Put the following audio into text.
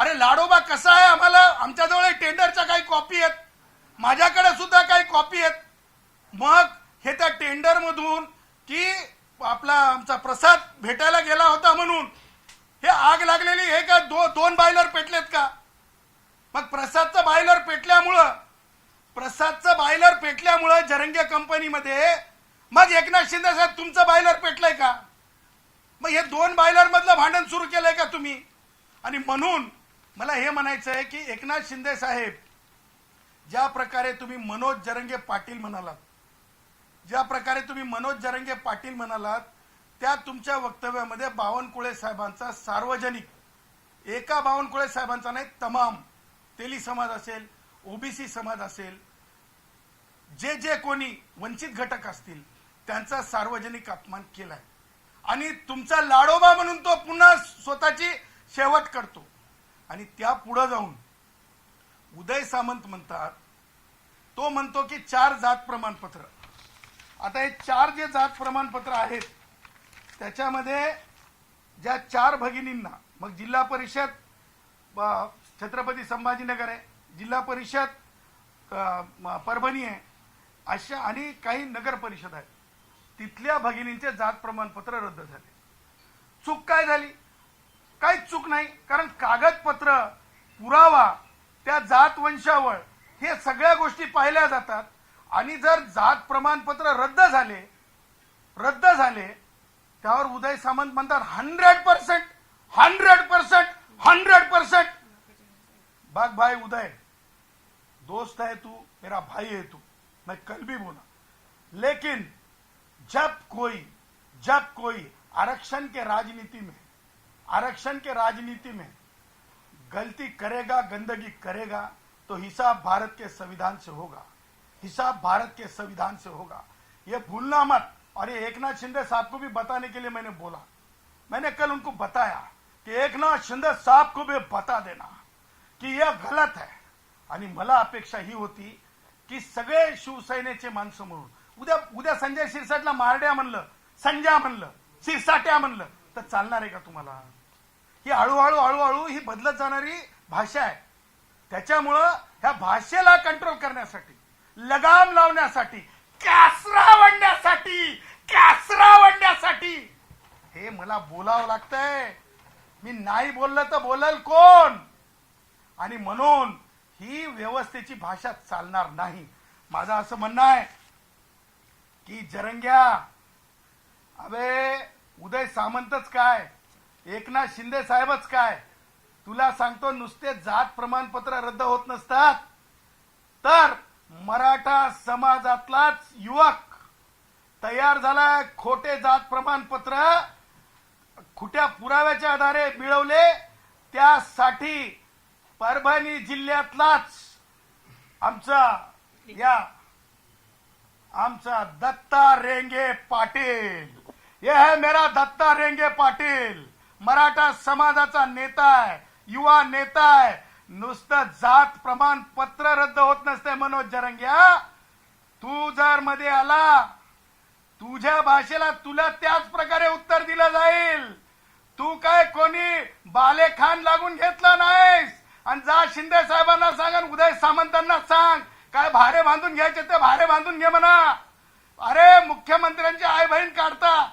अरे लाडोबा कसा आहे, आम्हाला आमच्याजवळ टेंडरच्या काही कॉपी आहेत, माझ्याकडे सुद्धा काही कॉपी आहेत. मग हे त्या टेंडर मधून की आपला आमचा प्रसाद भेटायला गेला होता म्हणून हे आग लागलेली हे का दोन बॉयलर पेटलेत का? मग प्रसादचं बॉयलर पेटल्यामुळं जरंगे कंपनीमध्ये मग एकनाथ शिंदे साहेब तुमचं बॉयलर पेटलंय का? मग हे दोन बॉयलर मधलं भांडण सुरू केलंय का तुम्ही? आणि म्हणून मला हे म्हणायचं आहे की एकनाथ शिंदे साहेब, ज्या प्रकारे तुम्ही मनोज जरंगे पाटील म्हणालात, त्या तुमच्या वक्तव्यामध्ये बावनकुळे साहेबांचा सार्वजनिक, एका बावनकुळे साहेबांचा नाही, तमाम तेली समाज असेल, ओबीसी समाज असेल, जे कोणी वंचित घटक असतील त्यांचा सार्वजनिक अपमान केलाय. आणि तुमचा लाडोबा म्हणून तो पुन्हा स्वतःची शेवट करतो. आणि त्या पुढे जाऊन उदय सामंत म्हणतात, तो म्हणतो की 4 जात प्रमाणपत्र. आता हे 4 जे जात प्रमाणपत्र आहेत त्याच्यामध्ये ज्या 4 भगिनींना, मग जिल्हा परिषद छत्रपती संभाजीनगर आहे, जिल्हा परिषद परभणी आहे, अशा आणि काही नगर परिषद आहे, तिथल्या भगिनींचे जात प्रमाणपत्र रद्द झाले. चूक काय झाली? काहीच चूक नाही, कारण कागदपत्र, पुरावा, त्या जात वंशावळ, हे सगळ्या गोष्टी पाहिल्या जातात. आणि जर जात प्रमाणपत्र रद्द झाले त्यावर उदय सामंत म्हणतात 100%. बाग भाई उदय, दोस्त है तू, मेरा भाई है तू, मैं कल भी बोला, लेकिन जब कोई आरक्षण के राजनीति में गलती करेगा, गंदगी करेगा, तो हिसाब भारत के संविधान से होगा, ये भूलना मत. और ये एकनाथ शिंदे साहब को भी बताने के लिए मैंने बोला, मैंने कल उनको बताया कि एकनाथ शिंदे साहब को भी बता देना की यह गलत है. आणि मला अपेक्षा ही होती की सगळे शिवसेनेचे माणसं म्हणून उद्या संजय शिरसाटला मारड्या म्हणलं, संजय म्हणलं, शिरसाट्या म्हणलं तर चालणार आहे का तुम्हाला? ही हळूहळू ही बदलत जाणारी भाषा आहे. त्याच्यामुळं ह्या भाषेला कंट्रोल करण्यासाठी, लगाम लावण्यासाठी, कासरा वडण्यासाठी हे मला बोलावं लागतंय. मी नाही बोललं तर बोलल कोण? आणि म्हणून ही व्यवस्थेची भाषा चालणार नाही. माझं असं म्हणणं आहे की जरंग्या, अबे उदय सामंतच काय, एकनाथ शिंदे साहेबच काय, तुला सांगतो, नुसते जात प्रमाणपत्र रद्द होत नसतात तर मराठा समाजातलाच युवक तयार झालाय. खोटे जात प्रमाणपत्र खोट्या पुराव्याच्या आधारे मिळवले, त्यासाठी परभणी जिल्ह्यातलाच आमचा दत्ता रेंगे पाटील, यह है मेरा दत्ता रेंगे पाटील, मराठा समाजाचा नेता आहे, युवा नेता आहे. नुसतं जात प्रमाणपत्र रद्द होत नसते. मनोज जरंग्या, तू जर मध्ये आला, तुझ्या भाषेला तुला त्याच प्रकारे उत्तर दिलं जाईल. तू काय कोणी बालेखान लागून घेतला नाहीस. आणि जा शिंदे साहेबांना सांग आणि उदय सामंतांना सांग, काय भारे बांधून घ्यायचे ते भारे बांधून घे म्हणा. अरे मुख्यमंत्र्यांची आई बहीण काढता